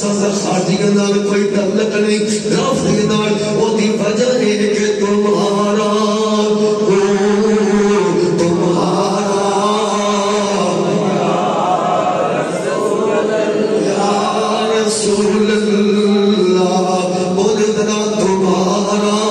خارجیاں نال کوئی تعلق نہیں رافضی نال او دی وجہ ہے کہ تمہارا رسول اللہ بولنا تمہارا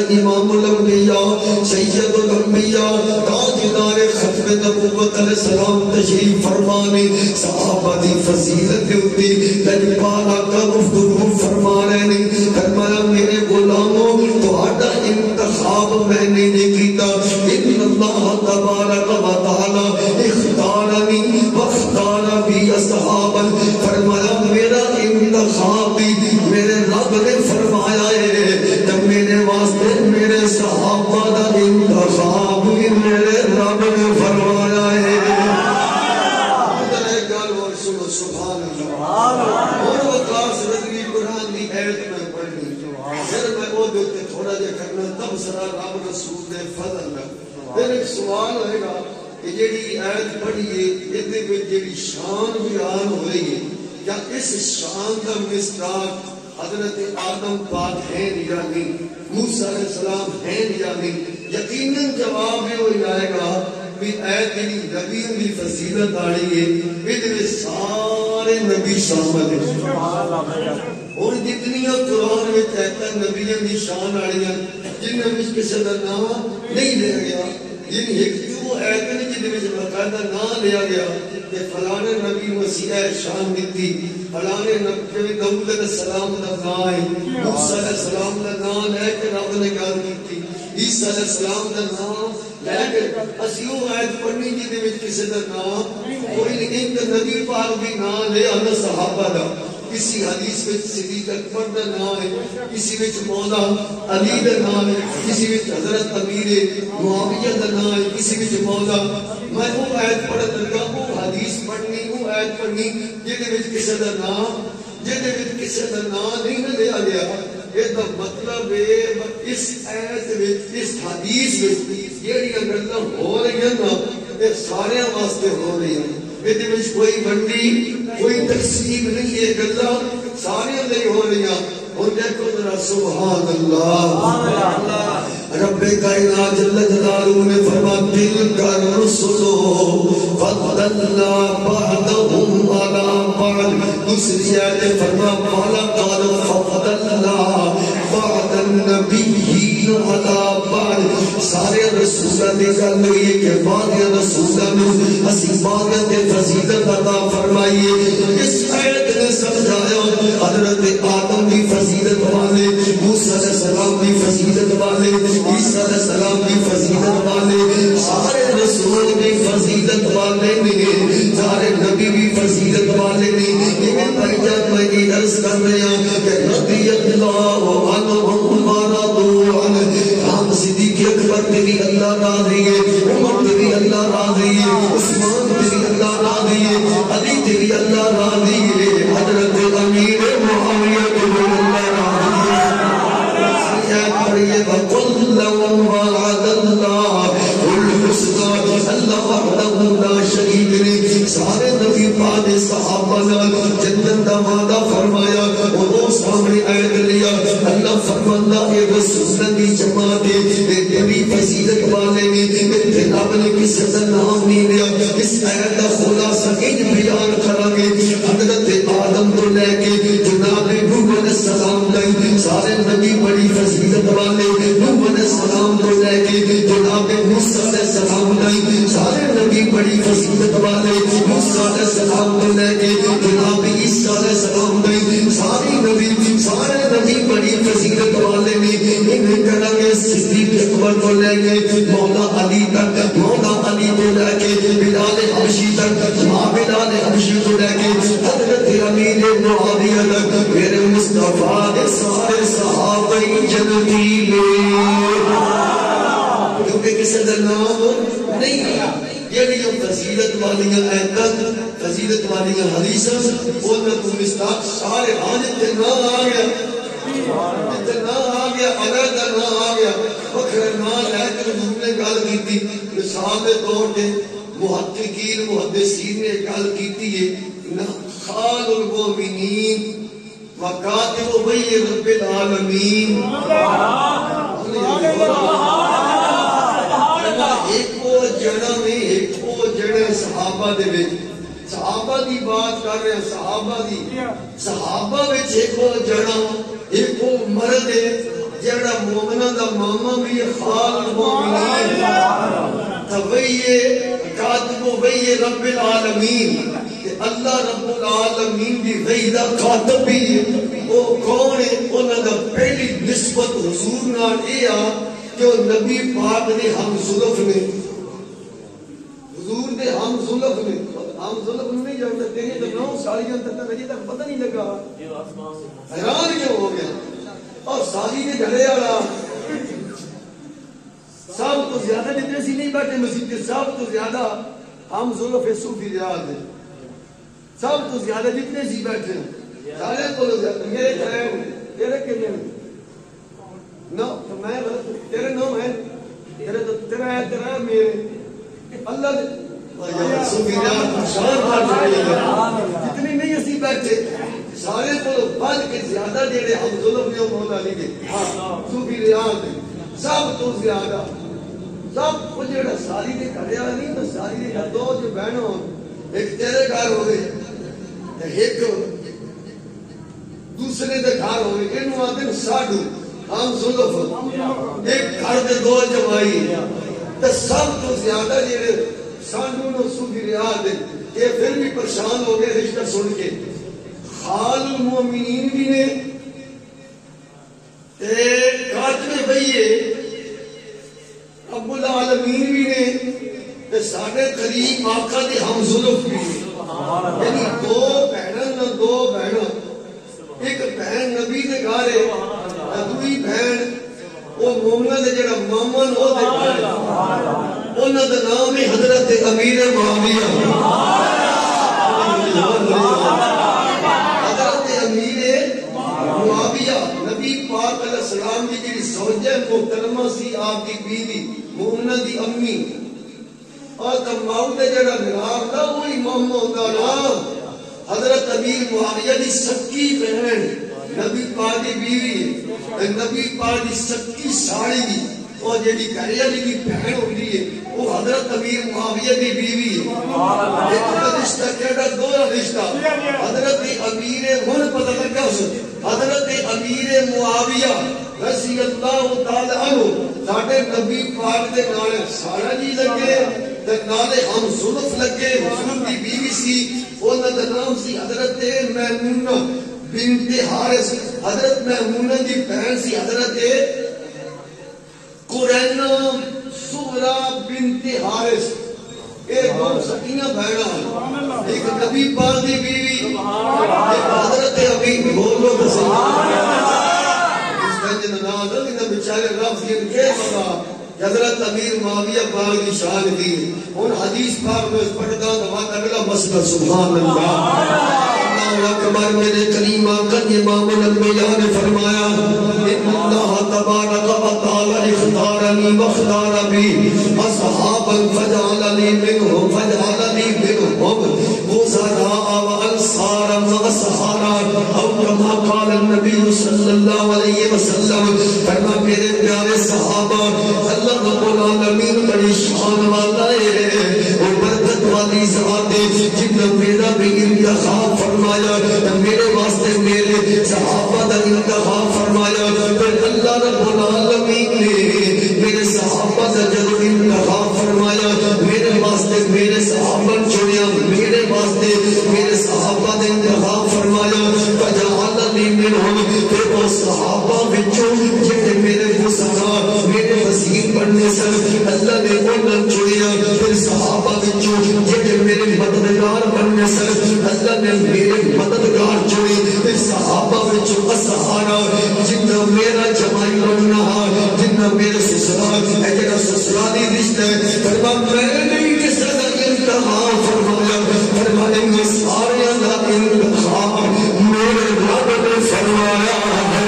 امام الانبیاء سید الانبیاء تاجدار ختم نبوت علیہ السلام تشریف فرمانے صحابہ دی فضیلت ہوتی لجپالا کا گفتگو فرما رہے نے فرمایا میرے غلاموں تہاڈا انتخاب میں نے نہیں کیتا ان اللہ تبارک و تعالی اختارنی واختار بی اصحابا فرمایا میرا انتخاب بھی میرے رب نے فرمایا ہے جب میرے واسطے میرے صحابہ دا انتخاب بھی میرے رب نے فرمایا ہے سبحان اللہ اور وقاص رضوی قرآن دی ایت میں پڑھنی پھر میں وہ دیتے تھوڑا جا کرنا تب سرا رب رسول دے فضل میں پھر ایک سوال ہوئے گا کہ جیڑی ایت پڑھیے اتنے میں جیڑی شان بیان ہو رہی ہے کیا اس شان کا مصداق حضرت آدم پاک ہیں یا نہیں موسیٰ علیہ السلام ہیں یا نہیں یقیناً جواب میں ہو جائے گا کہ اے تیری نبی بھی فضیلت آئی ہے ادھر سارے نبی شامل ہیں اور جتنی قرآن میں کہتا ہے نبیوں کی شان آئی ہیں جن میں کسی کا نام نہیں لیا گیا جن ایک جو ایت نے جن میں باقاعدہ نام لیا گیا کہ فلانے نبی مسیح شان دیتی فلانے نبی داؤد علیہ السلام کا نام ہے موسیٰ علیہ السلام کا نام ہے کہ رب نے گل کی عیسیٰ علیہ السلام کا نام لے کے اسیوں آیت پڑھنی جن میں کسی کا نام کوئی نہیں کہ نبی پاک بھی نام لے ہم صحابہ دا کسی حدیث میں صدیق اکبر کا نام ہے کسی میں مولا علی کا نام ہے کسی میں حضرت امیر معاویہ کا نام ہے کسی میں مولا میں وہ آیت پڑھن لگا وہ حدیث پڑھنی وہ آیت پڑھنی جہدے وچ کسی کا نام جہدے وچ کسی کا نام نہیں لیا گیا یہ تو مطلب ہے اس آیت وچ اس حدیث وچ جہڑیاں گلاں ہو رہی ہیں نا یہ سارے واسطے ہو رہی ہیں یہ وچ کوئی بنڈی کوئی تقسیم نہیں ہے گلاں سارے لئی ہو رہی ہیں اور دیکھو ذرا سبحان اللہ رب کائنات جل جلالہ نے فرمایا تلک الرسل فضلنا بعضهم على بعض دوسری آیت فرمایا ولقد فضلنا بعض النبیین على بعض سارے رسولاں دی گل ہوئی ہے کہ بعض رسولاں نوں اسی بعض تے فضیلت عطا فرمائی ہے اس آیت نے سمجھایا حضرت آدم کی فضیلت والے موسیٰ علیہ السلام کی فضیلت والے عیسیٰ علیہ السلام کی فضیلت والے سارے رسول کی فضیلت والے نے سارے نبی بھی فضیلت والے نے لیکن بھائی جان میں یہ عرض کر رہے ہیں کہ رضی اللہ عنہم ورضوا عنہ ہم صدیق اکبر تیری اللہ راضی ہے عمر تیری اللہ راضی ہے عثمان تیری اللہ راضی ہے علی تیری اللہ راضی ہے حضرت امیر معاویہ تیری اللہ راضی ہے پڑھئے وَقُلْ لَهُمْ وَعَدَ اللَّهُ الْحُسْنَى اللہ وحدہ لا شریک نے سارے نبی پاک صحابہ نال جنت دا وعدہ فرمایا اور وہ سامنے آیت لیا اللہ فرماتا ہے رسول دی جماعت ہے نبی فضیلت والے نے رب نے کسی کا نام نہیں لیا اس آیت کا خلاصہ ان بیان کریں گے حضرت آدم تو لے کے جناب نوح علیہ السلام تک سارے نبی بڑی فضیلت والے نوح علیہ السلام تو لے کے جناب موسیٰ علیہ السلام تک سارے نبی بڑی فضیلت والے موسیٰ علیہ السلام تو لے کے جناب عیسیٰ علیہ السلام تک سارے نبی بڑی فضیلت والے نے انہیں کریں گے صدیق اکبر کو لے کے مولا علی تک مولا علی کو لے کے بلال حبشی تک ماں بلال حبشی کو لے کے حضرت امیر معاویہ تک میرے مصطفیٰ کے سارے صحابہ جنتی میں کیونکہ کسی کا نام نہیں یہ فضیلت والیاں ایتن فضیلت والیاں حدیثاں وہ میں تو مستاق سارے حاجت کے نام آ گیا نہ آ گیا علیحدہ نہ آ گیا وکھرے نہ لے کے حضور نے گل کیتی مثال کے طور پہ محققین محدثین نے گل کیتی ہے خال المؤمنین وکاتب وحی رب العالمین ایک وہ جڑا میں ایک وہ جڑے صحابہ دے وچ صحابہ دی بات کر رہے ہیں صحابہ وچ ایک وہ جڑا ایک وہ مرد ہے جڑا مومناں دا ماما بھی خال المؤمنین تویے کاتب وحی رب العالمین کہ اللہ رب العالمین دی وحی دا کاتب بھی وہ کون ہے انہاں دا پہلی نسبت حضور نال اے آ کہ وہ نبی پاک نے ہم زلف نے حضور نے ہم زلف نہیں جانتا تیرے تو 9 سالیاں تک مجھے تک پتہ نہیں لگا حیران کیوں ہو گیا اور سالی نے گھڑے والا سب تو زیادہ جتنے سی نہیں بیٹھے مسجد کے سب تو زیادہ ہم زلف صوفی ریاض ہیں سب تو زیادہ جتنے سی بیٹھے سارے کو میرے کھڑے تیرے کتنے نو تو میں تیرے نو ہے تیرے تو تیرا ہے تیرا میرے اللہ صوفی ریاض شان کر جتنے نہیں اسی بیٹھے سارے کو بل کے زیادہ جڑے ہم ظلم نے مولا علی دے صوفی ریاض سب تو زیادہ سب وہ جڑا ساری دے گھر والا نہیں تو ساری دے گھر دو جو بہن ہو ایک تیرے گھر ہو گئے ایک دوسرے دے گھر ہو گئے انہوں آتے ساڈو ہم ظلم ایک گھر دے دو جمائی تو سب تو زیادہ جڑے ساڈو نو صوفی ریاض دے یہ پھر بھی پریشان ہو گئے رشتہ سن کے خال المؤمنین بھی نے کاتب وحی رب العالمین بھی نے سارے قریب آقا دے ہم زلف بھی یعنی دو بہن ایک بہن نبی دے گھر ہے دوئی بہن وہ مومنہ دے جڑا مامن ہو دے گھر انہاں دا نام ہے حضرت امیر معاویہ حضرت امیر معاویہ نبی پاک علیہ السلام کی جڑی زوجہ محترمہ سی آپ کی بیوی مومنہ دی امی اور تمام دے جڑا نگار تھا وہی محمد دا نام حضرت امیر معاویہ دی سکی بہن نبی پاک دی بیوی نبی پاک دی سکی ساڑی اور جڑی گھر والی دی بہن ہوندی ہے وہ حضرت امیر معاویہ دی بیوی ہے ایک رشتہ کیڑا دو رشتہ حضرت امیر ہن پتہ لگا اس حضرت امیر معاویہ رضی اللہ تعالی عنہ ساڈے نبی پاک دے نال سارا جی لگے تے نالے ہم زلف لگے حضور دی بیوی سی انہاں دا نام سی حضرت میمونہ بنت حارث حضرت میمونہ دی بہن سی حضرت قرینہ سغرا بنت حارث ایک دو سکینہ بہناں ایک نبی پاک دی بیوی ایک حضرت ابی بولو سبحان اللہ اس کا جنان اللہ بیچارے رب یہ کہ بابا حضرت امیر معاویہ پاک دی شان دی ان حدیث پاک میں پڑھتا دعا اگلا مسئلہ سبحان اللہ اللہ اکبر میرے کریم آقا امام الانبیاء نے فرمایا ان اللہ تبارک و تعالی اختارنی واختار بی اصحابا فجعلنی منهم وزراء وانصارا وسحارا او کما قال النبی صلی اللہ علیہ وسلم فرما میرے پیارے صحابہ اللہ رب العالمین بڑی شان والا ہے اور برکت والی ذات ہے جن میرا بھی انتخاب فرمایا میرے واسطے میرے صحابہ کا انتخاب فرمایا پھر اللہ رب العالمین نے میرے صحابہ کا جب انتخاب فرمایا میرے واسطے میرے صحابہ چنیا میرے واسطے میرے صحابہ کا انتخاب فرمایا فجعلنی منہم پھر وہ صحابہ بچوں جنہیں میرے فسقا میرے وسیع پڑھنے سے اللہ نے انہوں چنیا پھر صحابہ بچوں جنہیں میرے مددگار بننے سے اللہ نے میرے مددگار چنے پھر صحابہ بچوں اسحارا جنہ میرا جمائی بننا جنہ میرے سسرال اجرہ سسرالی رشتہ فرما میں نہیں کس طرح انتخاب فرمایا فرمانے میں سارے اللہ انتخاب میرے رب نے فرمایا ہے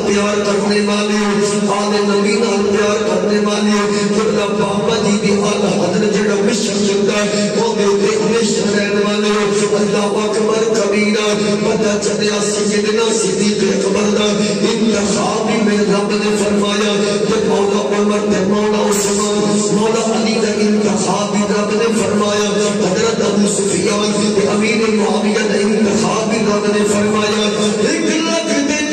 پیار کرنے والے آل نبی نال پیار کرنے والے قبلہ بابا جی دی آلہ حضرت جڑا مشن چلتا ہے وہ دے ہمیشہ رہنے والے اللہ اکبر کبیرہ پتہ چلیا سیدنا صدیق اکبر دا انتخابی میں رب نے فرمایا کہ مولا عمر تے مولا عثمان مولا علی دا انتخابی رب نے فرمایا حضرت ابو سفیان تے امیر معاویہ دا انتخابی رب نے فرمایا 1 لاکھ دے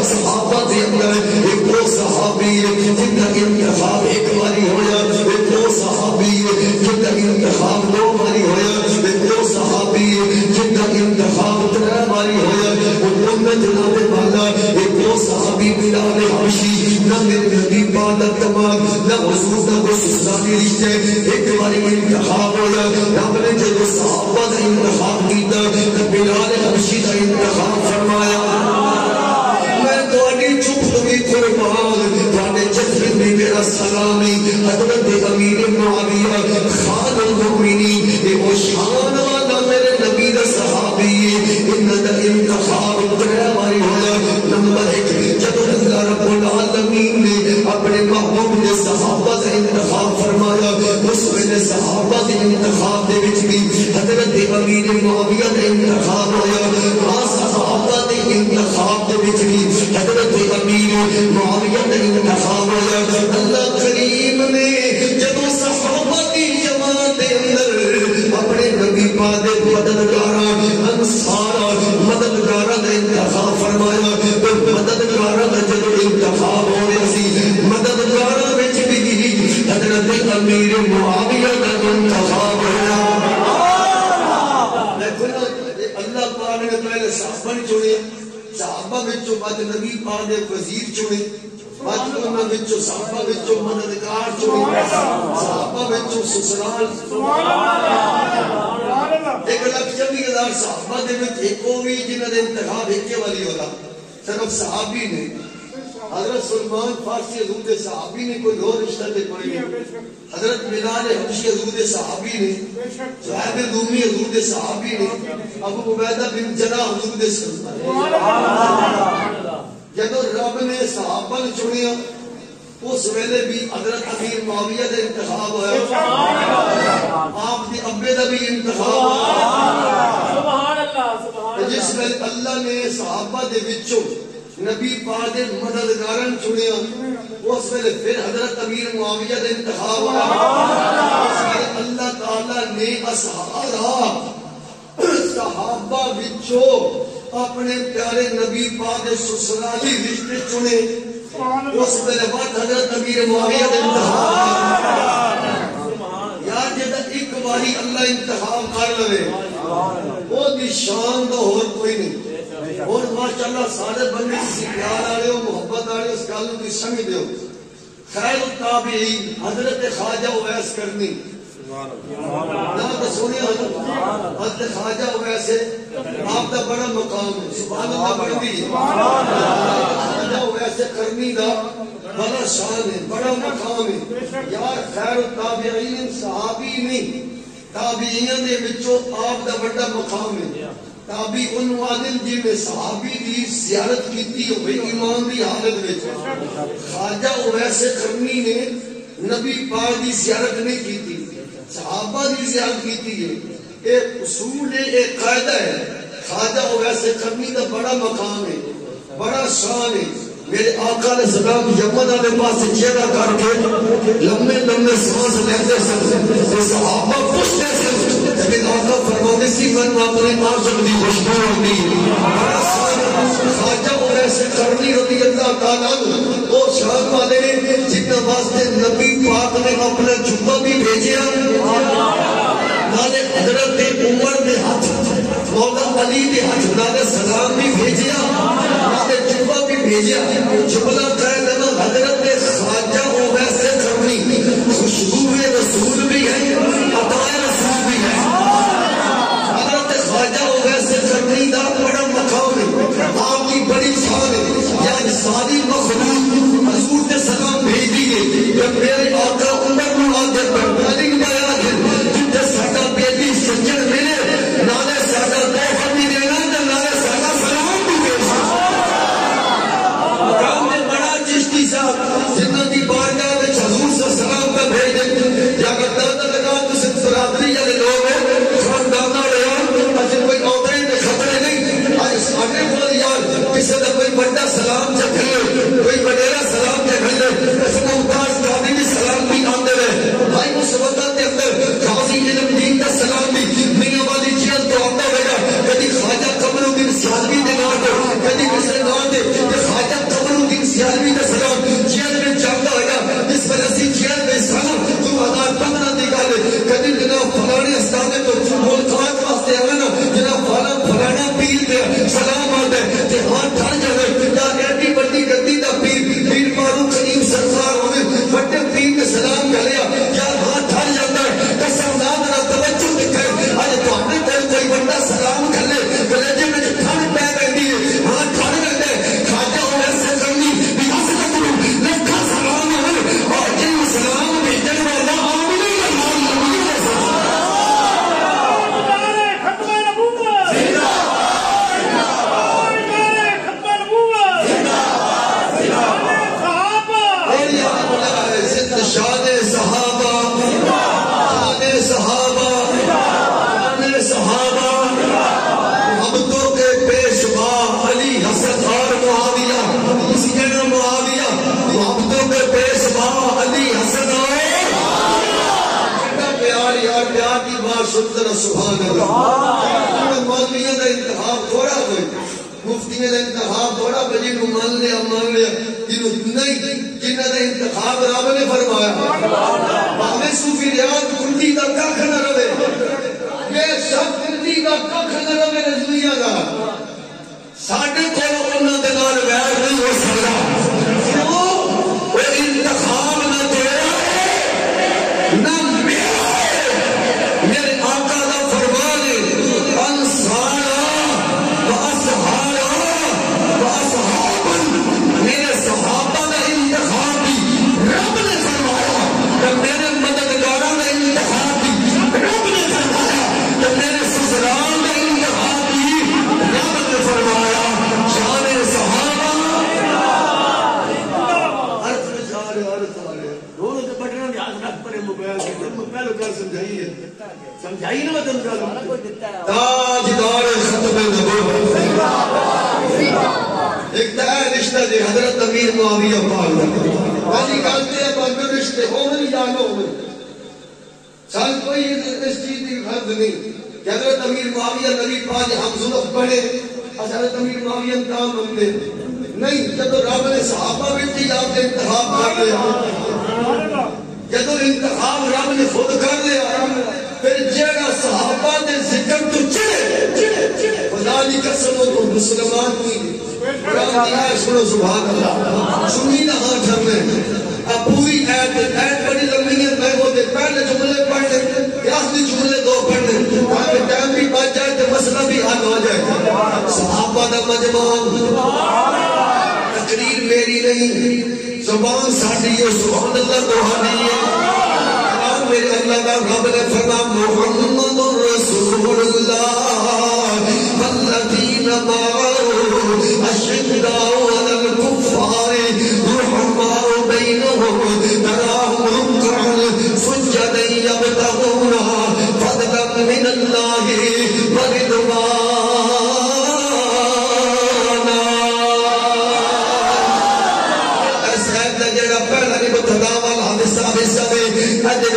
صحابہ دے اندر ایک وہ صحابی جن کا انتخاب ایک باری ہویا ایک وہ صحابی جن کا انتخاب 2 باری ہویا ایک وہ صحابی جن کا انتخاب 3 باری ہویا امت جناب والا ایک وہ صحابی بلال حبشی نہ میرے نبی پاک تمام نہ حضور کا کوئی اسلامی رشتے ایک باری انتخاب ہویا رب نے جب صحابہ کا انتخاب کیتا تو بلال حبشی کا انتخاب فرمایا قربان تواڈے جذبے میں میرا سلامی حضرت امیر معاویہ خان المؤمنین اے وہ شان والا میرے نبی دا صحابی انہاں دا انتخاب 3 باری ہویا نمبر 1 جب اللہ رب العالمین نے اپنے محبوب نے صحابہ کا انتخاب فرمایا اس ویلے صحابہ کے انتخاب دے وچ بھی حضرت امیر معاویہ دا انتخاب ہویا صحابہ کے انتخاب دے وچ بھی حضرت امیر معاویہ کا انتخاب ہویا اللہ کریم نے جب صحابہ کی جماعت کے اندر اپنے نبی پاک دے مددگاراں انصاراں مددگاراں کا انتخاب فرمایا تو مددگاراں کا جب انتخاب ہو رہا سی مددگاراں وچ بھی حضرت امیر معاویہ کا انتخاب ہویا اللہ پاک نے پہلے صحابہ نے چنے صحابہ وچوں بعد نبی پاک دے وزیر چنے بعد انہاں وچوں صحابہ وچوں مددگار چنے صحابہ وچوں سسرال سبحان اللہ 1,40,000 صحابہ دے وچ ایک وی جنہاں دے انتخاب ایک والی ہوتا صرف صحابی نے حضرت سلمان فارسی حضور دے صحابی نے کوئی اور رشتہ تے کوئی نہیں حضرت بلال حبشی حضور دے صحابی نے صہیب رومی حضور دے صحابی نے ابو عبیدہ بن جراح حضور دے صحابی جب رب نے صحابہ نے چنیا اس ویلے بھی حضرت امیر معاویہ دا انتخاب ہویا آپ دی ابے دا بھی انتخاب ہویا سبحان اللہ جس ویلے اللہ نے صحابہ دے وچوں نبی پاک دے مددگارن چنیا اس ویلے پھر حضرت امیر معاویہ دے انتخاب ہویا اس ویلے اللہ تعالیٰ نے صحابہ وچوں اپنے پیارے نبی پاک دے سسرالی رشتے چنے اس ویلے بعد حضرت امیر معاویہ دے انتخاب یار جدا ایک باری اللہ انتخاب کر لے وہ دی شان دا اور کوئی نہیں اور ماشاءاللہ سارے بندے کسی پیار آرہے ہو محبت آرہے ہو اس کالوں کی سمجھ دے ہو خیر التابعین حضرت خواجہ اویس کرنی نہ تو سونے حضرت خواجہ اویس ہے آپ دا بڑا مقام ہے سبحان اللہ بڑی خواجہ اویس کرنی دا بڑا شان ہے بڑا مقام ہے یار خیر التابعین صحابی نہیں تابعین دے وچوں آپ دا بڑا مقام ہے تابعی عنوان جن میں صحابی دی زیارت کیتی ہوئی ایمان دی حالت وچ خواجہ اویس کرنی نے نبی پاک دی زیارت نہیں کیتی صحابہ دی زیارت کیتی ہے ایک اصول ہے ایک قاعدہ ہے خواجہ اویس کرنی دا بڑا مقام ہے بڑا شان ہے میرے آقا علیہ السلام یمن والے پاس چہرہ کر کے لمبے لمبے سانس لیتے سن صحابہ پوچھتے سن لیکن آقا فرماتے سی من اپنے عاشق دی خوشبو ہوتی بڑا خواجہ اویس کرنی رضی اللہ تعالیٰ وہ شان والے نے جتنا واسطے نبی پاک نے اپنا جبہ بھی بھیجیا نالے حضرت عمر دے ہاتھ مولا علی دے ہاتھ نالے سلام بھی بھیجیا نالے جبہ بھی بھیجیا جبلہ کہہ دینا حضرت خواجہ اویس کرنی خوشبو رسول بھی ہے عطائے رسول بھی ہے حضرت خواجہ اویس کرنی دا بڑا مقام ہے آپ کی بڑی شان ہے یا ساری مخلوق حضور دے سلام بھیج دیئے جب میرے آقا عمر معاذ پر مالک بیان ہے جب ساڈا بیٹی سجن ملے نالے ساڈا توفہ بھی دینا نالے ساڈا سلام بھی بھیجنا صحابہ صحابہ محبتوں کے پیشوا علی حسن اور معاویہ، اسی جگہ معاویہ محبتوں کے پیشوا علی حسن اور پیار یار، پیار کی بات سنتے رہو سبحان اللہ۔ مولویوں کا انتخاب تھوڑا کوئی، مفتیوں کا انتخاب تھوڑا کوئی، جنہوں مان لیا جنہوں نہیں، جنہوں کا انتخاب رب نے فرمایا۔ ہمیں صوفی ریاض کندی کا کھ نہ رہے، یہ سب کندی کا کھ نہ رہے رضویہ کا، ساڑھے کو انہوں نے نال ویر نہیں ہو سکتا، کیوں وہ انتخاب نہ تیرا ہے نہ میرا ہے، میرے آقا کا فرمان ہے انصارا و اصحارا و اصحابا، میرے صحابہ کا انتخاب بھی رب نے فرمایا، کہ میرے مددگاروں کا انتخاب بھی رب نے فرمایا، کہ میرے سسرال کا انتخاب بھی رب نے فرمایا۔ شان صحابہ عرض میں سارے دونوں سے بٹنا کے ہاتھ رکھ پڑے موبائل کے پہلو کیا سمجھائیے نہ وطن کا تاجدار ختم نبوت، ایک تاہ رشتہ دے حضرت امیر معاویہ پاک والی کہتے ہیں بہت رشتے ہو نہیں یا نہ ہو، سال کوئی اس چیز کی غرض نہیں کہ حضرت امیر معاویہ نبی پاک ہم ظلف پڑھے حضرت امیر معاویہ انتام ہمیں نہیں، جب رب نے صحابہ بیٹی آپ نے انتخاب کر لیا، جب انتخاب رب نے خود کر لیا، پھر جیڑا صحابہ نے ذکر تو چڑے خدا دی قسم تو مسلمان کی قرآن دی آیت سنو سبحان اللہ، سنی نہ ہاں جھرنے اب پوری آیت بڑی لمبی ہے، میں وہ دے پہلے جملے پڑھ لیں یا اصلی جملے دو پڑھ لیں تاکہ ٹائم بھی بچ جائے تو مسئلہ بھی حل ہو جائے۔ صحابہ دا مجمع تقریر میری نہیں، زبان ساڑھی ہے، سبحان اللہ روحانی ہے، میرے اللہ کا رب نے فرمایا محمد رسول اللہ والذین معه اشداء علی الکفار رحماء بینهم تراهم رکعا سجدا یبتغون فضلا من اللہ ورضوانا۔ ایسا ہے جڑا پہلا نہیں بتدا والا حادثہ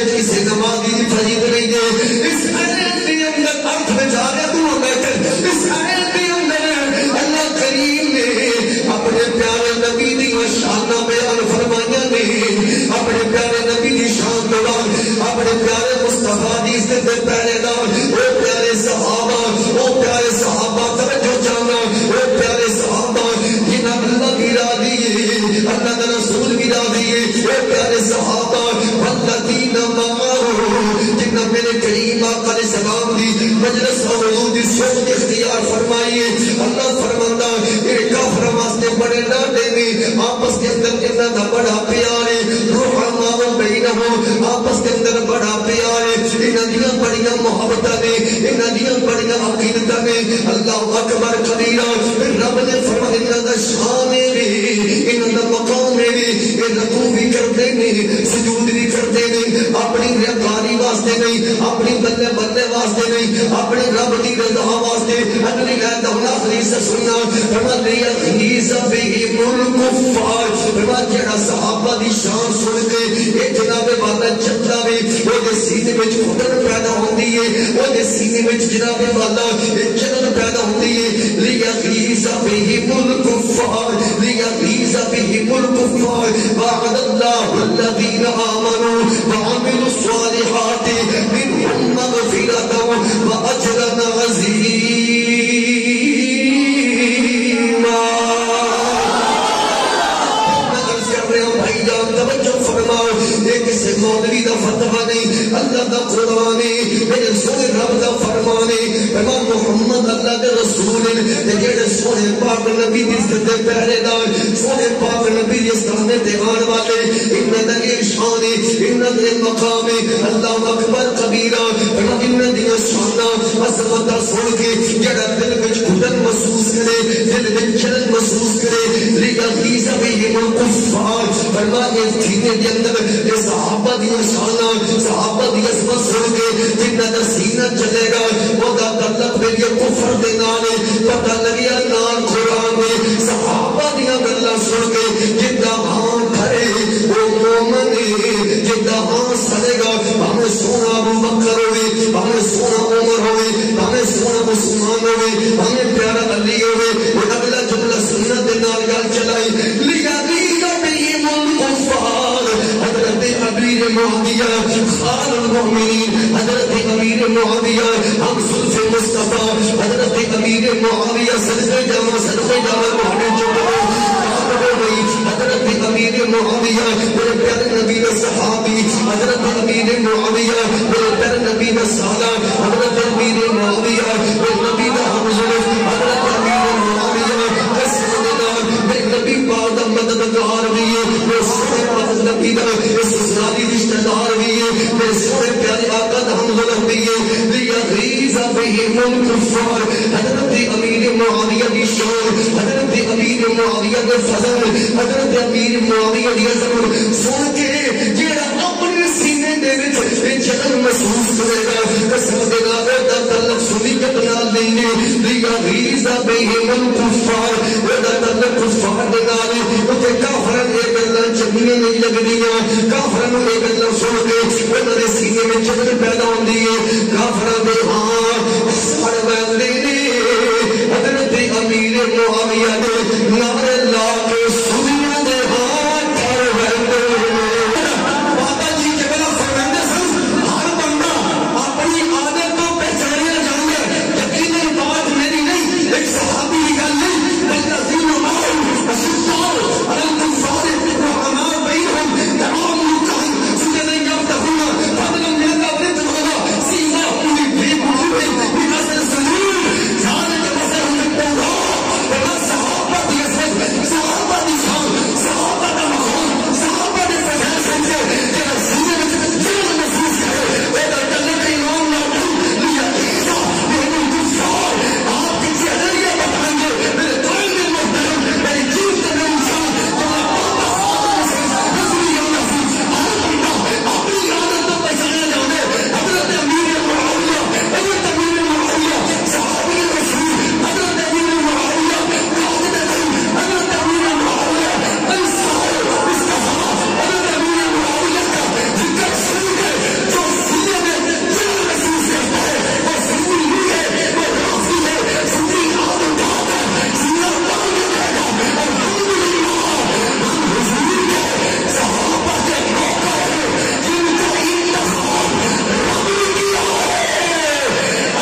کسی نمازی کی فریض نہیں دے، اس آیت کے اندر ارتھ میں جا رہے تو بیٹھے، اس آیت کے اندر اللہ کریم نے اپنے پیارے نبی دی شان بیان فرمائیاں نے، اپنے پیارے نبی دی شان بیان، اپنے پیارے مصطفیٰ دی عزت دے پہرے دار، او پیارے صحابہ توجہ جانا، او پیارے صحابہ جنہاں اللہ کی راضی ہے، اللہ کا رسول کی راضی ہے، او پیارے صحابہ والذین جنہاں میرے کریم آقا علیہ السلام دی مجلس اور حضور دی صحبت اختیار فرمائیے۔ اللہ فرماتا ہے کافر واسطے بڑے ڈاٹے نے، آپس کے اندر انہاں دا بڑا پیار ہے، رحماء بینہم آپس کے اندر بڑا پیار ہے، انہاں دیاں بڑیاں محبتاں نے، انہاں دیاں بڑیاں عقیدتاں نے۔ اللہ اکبر کبیرہ، رب نے فرمایا انہاں دا شان ہے، انہاں دا مقام ہے، یہ رکوع بھی کرتے ہیں، سجود بھی کرتے ہیں، اپنی ریاکاری واسطے نہیں، اپنی بلے بلے واسطے نہیں، اپنی رب کی رضا واسطے۔ اگلی آیت آخری سے سننا، فرمایا لیغیظ بہم الکفار، فرمایا جڑا صحابہ دی شان سن کے اے جناب والا چندا وے او دے سینے وچ پھٹن پیدا ہوندی ہے، او دے سینے وچ جناب والا جلن پیدا ہوندی ہے۔ لیغیظ بہم الکفار، لیغیظ بہم الکفار، وعد اللہ الذین آمنوا وعملوا الصالحات منهم مغفرة وأجرا عظیما۔ میں عرض کر رہا ہوں بھائی جان توجہ فرماؤ، یہ کسی مولوی دا فتویٰ نہیں، اللہ دا قرآن ہے، میرے سونے رب دا فرمان ہے، فرمان محمد اللہ دے رسول ہے، جڑے سونے پاک نبی دی عزت دے پہرے دار، سونے پاک نبی دی سامنے تے آن والے، انہاں دا شان ہے، انہاں دے مقام ہے، اللہ اکبر کبیرہ، انہاں دی شاناں عظمتاں سن کے جڑا دل وچ گھٹن محسوس کرے، دل وچ جلن محسوس کرے، لیغیظ بہم الکفار، فرمایا سینے دے اندر یہ صحابہ دی شاناں، صحابہ دی عظمت سن کے جنہ دا سینہ چلے گا وہ دا تعلق میری کفر دے نال پتہ لگیا نال قرآن میں صحابہ دیاں گلاں سن کے جنہ ہاں کھڑے وہ مومن جنہ ہاں سڑے گا ہمیں سونا ابو بکر ہوئے ہمیں سونا عمر ہوئے ہمیں سونا عثمان ہوئے ہمیں پیارا علی ہوئے وہ اگلا جملہ سنت دے نال گل چلائی لیا غیظ بہم الکفار حضرت امیر معاویہ خال المؤمنین حضرت امیر معاویہ ہم زلف مصطفیٰ حضرت امیر معاویہ صدقے جاوا بہنے چکے حضرت امیر معاویہ میرے پیارے نبی و صحابی حضرت امیر معاویہ میرے پیارے نبی و صالح حضرت امیر معاویہ میرے نبی و حضرت حضرت امیر معاویہ میرے نبی پاک دا مددگار بھی ہے میرے سونے پاک نبی دا سسرالی رشتہ دار بھی ہے میرے سونے پیارے آقا دا ہمدرد بھی ہے لیغیظ بہم الکفار حضرت امیر معاویہ کی شان حضرت امیر معاویہ کے فضل حضرت امیر معاویہ کی عظمت سن کے جیڑا اپنے سینے دے وچ جلن محسوس کرے گا قسم دے نال دا تعلق سنی کے نال نہیں لیغیظ بہم الکفار دا تعلق کفار دے نال تے کافراں دے گلاں چنگیاں نہیں لگدیاں کافراں دے گلاں سن کے انہاں دے سینے وچ جلن پیدا ہوندی ہے کافراں دے ہاں سڑ ویندے نے حضرت امیر معاویہ نے نعرے لا کے سنیاں دے ہاں کر ویندے بابا جی جبلا فرماندے سن ہر بندہ اپنی عادت تو پہچانیا جاندا ہے یقیناً بات میری نہیں ایک صحابی کی گل نہیں الذین معهم اشداء علی الکفار رحماء بینهم تمام رکعان سجدہ یبتغون فضلا من اللہ ورضوانا سیماهم فی وجوہہم من اثر السجود ذلک مثلهم فی التوراۃ وما صحابہ کی عظمت صحابہ کی شان صحابہ کا مقام صحابہ نے فضائل سمجھے جب سینے میں جلن محسوس کرے وہ تعلق ایمان نہ لیا عیسیٰ بہم الکفار آپ کی چہرے بتائیں گے میرے طالب محترم میری جیت کا انسان اپنی عادت تو پہچانا جانے حضرت امیر معاویہ حضرت امیر معاویہ صحابی رسول حضرت امیر معاویہ قائد علم حضرت امیر معاویہ انصار مصطفیٰ حضرت امیر معاویہ کا ذکر سن کے جو سینے میں جلن محسوس کرتا ہے وہ سنی نہیں ہے وہ رافض ہے سنی عادت ہے سینہ تنگ رہے گا الحمدللہ ہم حضور کے صحابہ کے موقع ہے جن کا انتخاب رب نے کیا ہے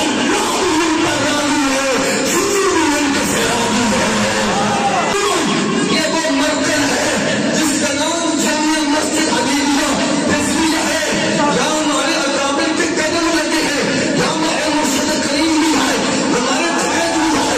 اللہ ان پر راضی ہے شکر ان کے سراغی ہے یہ وہ مرکز ہے جس کا نام جامعہ مسجد علیمیہ رضویہ ہے یہاں ہمارے اکابر کے قدم لگے ہیں یہاں ہمارے مرشد کریم بھی ہے ہمارے قائد بھی ہے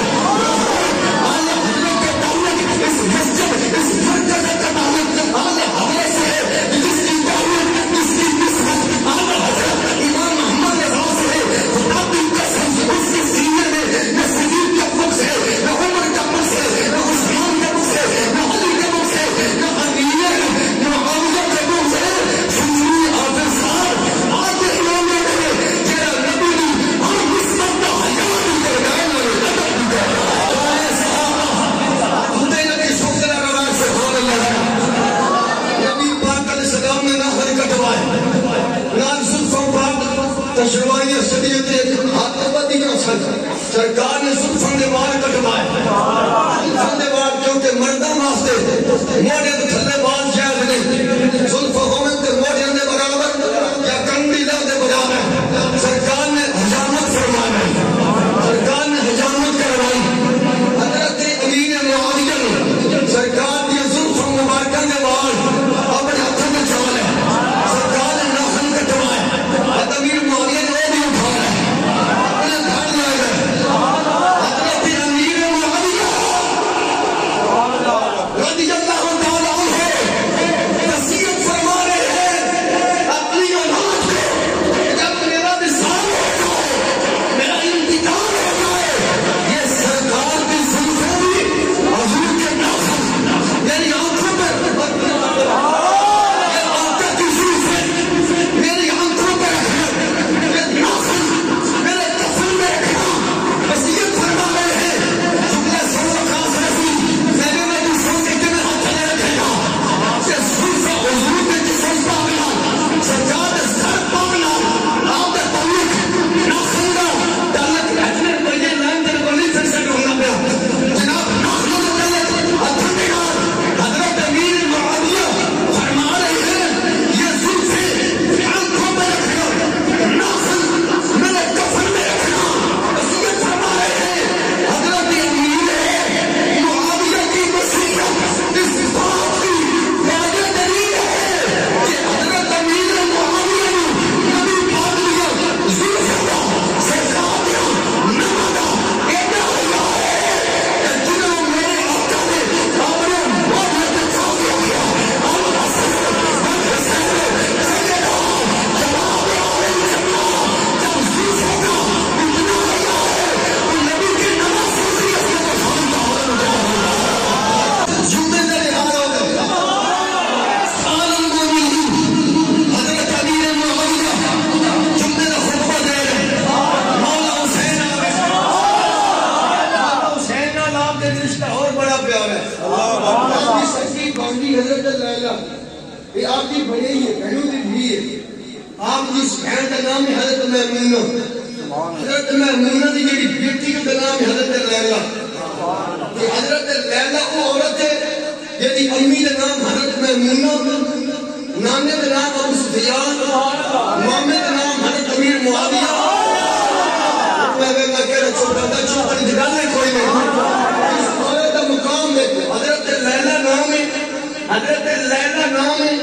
اعلیٰ حضرت کے تعلق اس مسجد اس مرکز کا تعلق اعلیٰ حضرت سے ہے جس کی دعوت جس کی نسبت اعلیٰ حضرت امام محمد رضا سے ہے خدا کی قسم اس کے سینے میں نہ صدیق کا بخش ہے نہ عمر کا بخش ہے نہ عثمان کا بخش ہے نہ علی کا بخش ہے نہ امیر نہ معاویہ کا بخش ہے سنی حافظ صاحب آج امام نے جڑا نبی دی ہر نسبت کا حیات کر گئے خدے نبی سوکرا رواج سبحان اللہ نبی پاک علیہ السلام نے نہ ہر کٹوائے نہ زلفوں پاک تشروائیں صدیت ہاتھ بدی کا سرکار نے زلفوں دے بال کٹوائے زلفوں دے بال کیونکہ مردہ واسطے موڑے دے تھلے بال جائز نہیں زلفوں ہوئے تے موڑے دے برابر یا کنڈیلا دے برابر سرکار نے حجامت فرمائی سرکار نے حجامت کروائی حضرت امیر معاویہ نے سرکار کی زلفوں مبارکہ دے بال اپنے ہاتھوں میں چھوڑے سرکار نے ناخن کٹوائے حضرت امیر معاویہ نے وہ بھی اٹھایا اپنے گھر لے گئے حضرت امیر معاویہ رضی اللہ تعالیٰ عنہ نصیحت یہ آپ کی بڑی ہے بہنوں کی بھی ہے آپ جس بہن کا نام ہے حضرت میمونہ حضرت میمونہ کی جڑی بیٹی کا نام ہے حضرت لیلا کہ حضرت لیلا وہ عورت ہے جی امی کا نام حضرت میمونہ نانے کا نام ابو سفیان مامے کا نام حضرت امیر معاویہ میں کہہ رہا چھوٹا تھا چھوٹا نہیں دکھانے کوئی نہیں اس عورت کا مقام ہے حضرت لیلا نام ہے حضرت لیلا نام ہے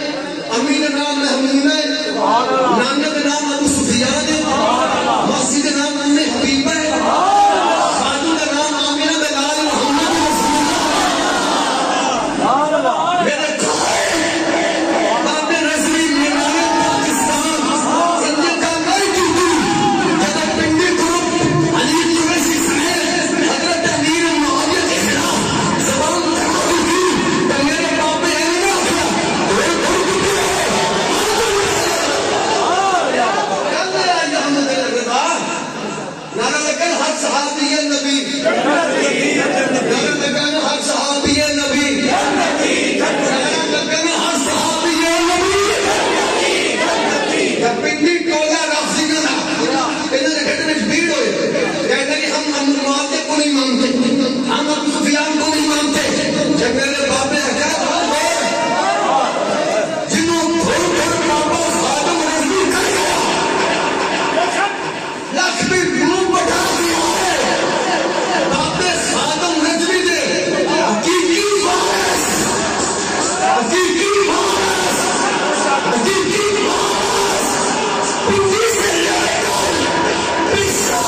امی کا نام میمونہ ہے نانا کا نام ابو سفیان ہے ماسی کا نام ام حبیبہ ہے خاتون کا نام آمینہ بلال محمد رسول اللہ میرے بابے رسمی مینار پاکستان انجل کا نئی ٹوٹی جب پنڈی گروپ علی قریشی صاحب حضرت امیر معاویہ کے خلاف زبان تھمائی تھی تو میرے بابے اینا کیا نعرہ لگن ہر صحابی نبی نعرہ لگن ہر صحابی نبی نعرہ لگن ہر صحابی نبی جب پنڈی ٹولا رافضی نہ انہوں نے گھٹنے میں بھیڑ ہوئے کہنے کہ ہم معاویہ کو نہیں مانتے ہم ابو سفیان کو نہیں مانتے جب میرے باپ نے کہا جنہوں تھوڑ تھوڑ بابا خادم رضوی کر گیا لکھ بھی گروپ بٹھا دیا ہے بابے خادم رضوی دے حقیقی وارث حقیقی وارث حقیقی وارث پنڈی سے لے کر انشاءاللہ انہیں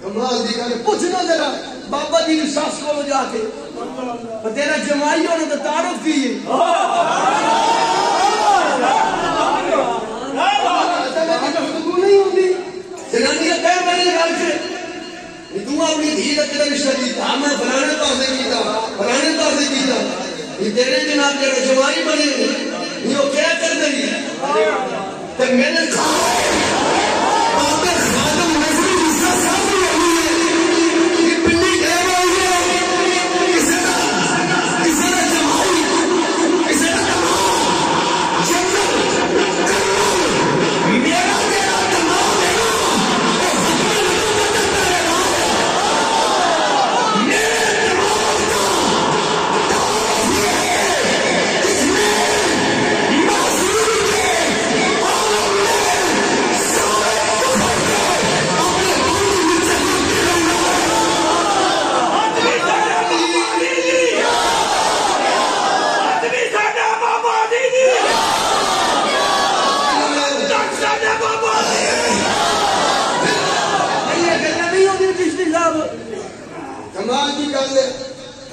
کمال دی گل پوچھنا ذرا بابا جی کی ساس کو جا کے تیرا جمائی ہونے تو تعارف کی ہے جنانیاں کہہ میں نے گل سے تو اپنی دھی کا تیرا رشتہ کیتا ہم نے فلانے پاسے کیتا فلانے پاسے کیتا یہ تیرے جناب تیرا جمائی بنے یہ وہ کیا کر دیں تو میں نے کہا آگر خادم نظری رشتہ سامنے رہی ہے یہ پنڈی کہہ رہی ہے اسے نہ جمائی اسے نہ جمائی جنت میرا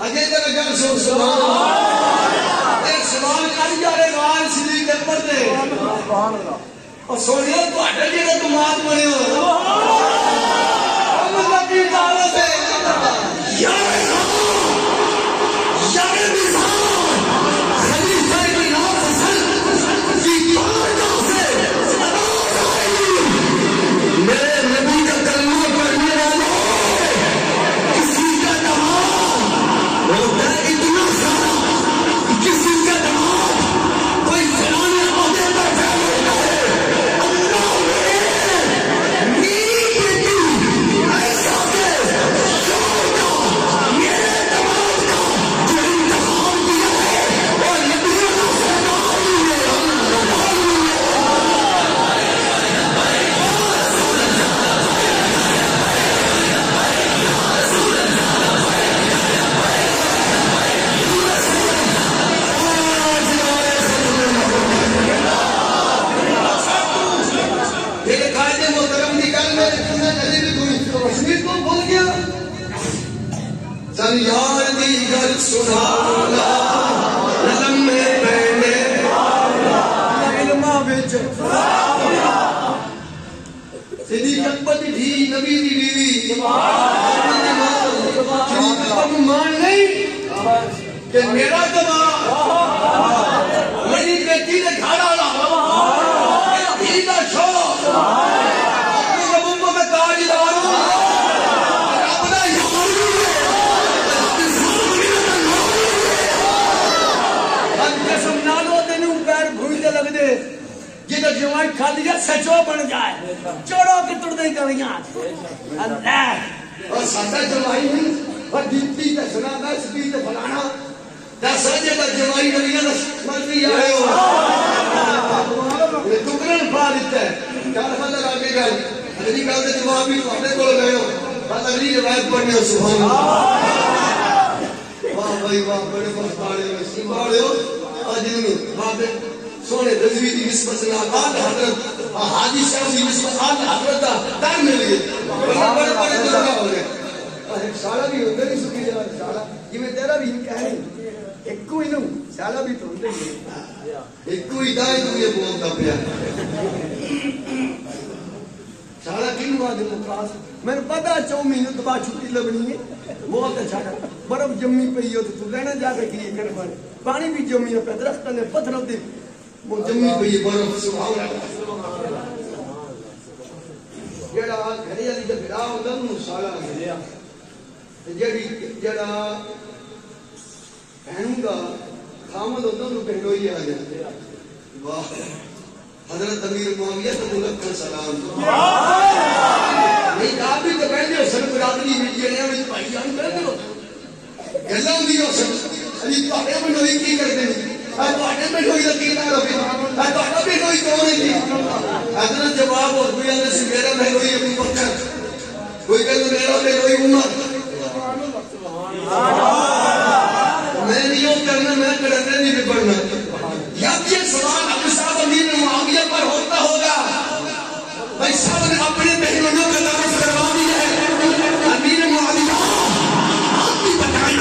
اگے تیرا گل سن سبحان اللہ ایک سوال کر جارے غار صدیق اکبر دے اور سونیا تواڈا جڑا دماغ بنے ہو اللہ کی دعوت ہے یا خلیفہ ابن حسن کی بارگاہ سے میرے نبی کا کلمہ پڑھنے والوں کسی کا دماغ ہوتا ہے اتنا سارا کسی کا دماغ کوئی فلانے عہدے پر پھیلتا ہے اللہ نے میری بیٹی ایسا کہ شور کا میرے دماغ کا جو انتخاب دیا ہے اور نبیوں کا فرمان ہے یار دیگر سنانا لمحے پہنے علمہ بچ صدیق اکبر دی دھی نبی دی بیوی صدیق اکبر مان نہیں کہ میرا دماغ میری بیٹی نے گھر آلا دھی کا شوق اپنے ربوں میں تاجدار ہوں اپنا یار لگ دے جدھر جوائیں کھا دیا سچو بن جائے چوڑو کی تڑ دیں گلیاں اللہ اور ساتھا جوائیں اور دیتی تے سنا دا سبی تے فلانا دا سجے دا جوائیں گلیاں دا مرضی آئے ہو یہ ٹکرن پا دیتا ہے چار مدر آگے گئے اگلی گل دے جواب بھی پڑھنے کو گئے ہو بات اگلی روایت پڑھنے ہو سبحان اللہ واہ بھائی واہ بڑے بس پاڑے ہو سنبھاڑے ہو آج انہوں بابے سونے رضوی دی نسبت سے آل حضرت حاجی صاحب دی نسبت آل حضرت در مل گئے بڑے بڑے دلگا ہو گئے ایک سالہ بھی ہوندے نہیں سکی جا سالہ یہ میں تیرا بھی کہہ رہی ایک کو ہی نوں سالہ بھی تو ہوندے نہیں ایک کو ہی دائیں تو یہ بولتا پیا سالہ کن وہاں دے مقاس میں نے پتا 4 مہینوں تو بعد چھٹی لگنی ہے بہت اچھا کر برف جمی پئی ہو تو لینا جا کے کیے کر پانی بھی جمی ہو پہ درخت نے پتھر دے وہ جمی پئی برف سبحان اللہ جڑا گھڑی والی تے بڑا ہوندا نو سالا گھڑیا تے جڑا بہن دا خامد ہوندا نو بہنوئی آ جاندے واہ حضرت امیر معاویہ تو ملک کا سلام نہیں آپ بھی تو کہتے ہو سن برادری میں جڑے میں بھائی جان کہتے ہو گلاں دی ہو سن علی تواڈے بہنوئی کی کردے نہیں تواڈے بہنوئی دا کی نام ہے تواڈا بہنوئی کون ہے حضرت جواب اور کوئی نے سی میرا بہنوئی ابو بکر کوئی کہتا میرا بہنوئی عمر میں نہیں کرنا میں کرنے نہیں پڑھنا یا یہ سوال ابو صاحب امیر معاویہ پر ہوتا ہوگا بھائی صاحب نے اپنے بہنوں کا تعارف کروا دیا ہے امیر معاویہ آپ بھی بتائیں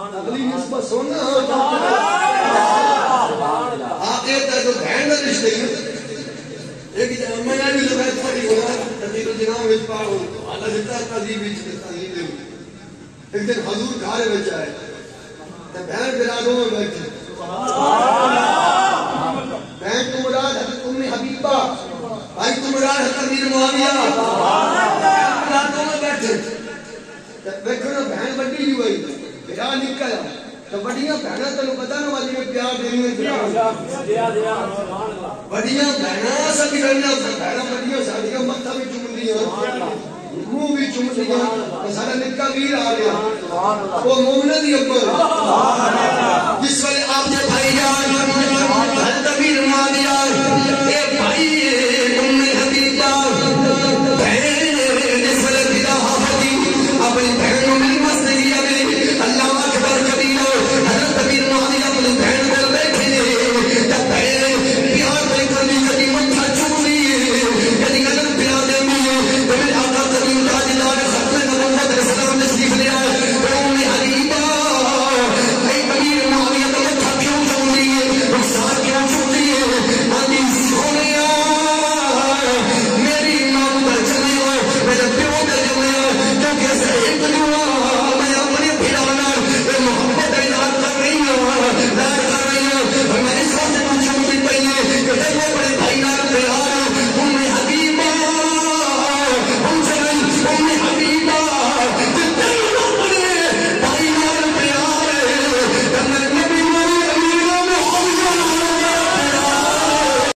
اگلی نسبت سننا آگے تو بہن کا رشتے ایک میں نے بھی لگا پڑھی ہونا تقدیر الجنام وچ پاو اللہ دیتا قاضی وچ تعلیم دے ایک دن حضور گھر وچ آئے تے بہن برادوں میں بیٹھے بہن کو مراد حضرت ام حبیبہ بھائی کو مراد حضرت امیر معاویہ برادوں میں بیٹھے دیکھو نا بہن بڑی نہیں ہوئی بڑا نکلا تو بڑیاں بہناں تینوں پتہ نا والی میں پیار دینی ہے بڑیاں بہناں سب کرنا بہناں بڑیاں ساڈیاں متھا بھی چومدیاں منہ بھی چومدیاں سارا نکا ویر آ گیا وہ مومنہ دی اکبر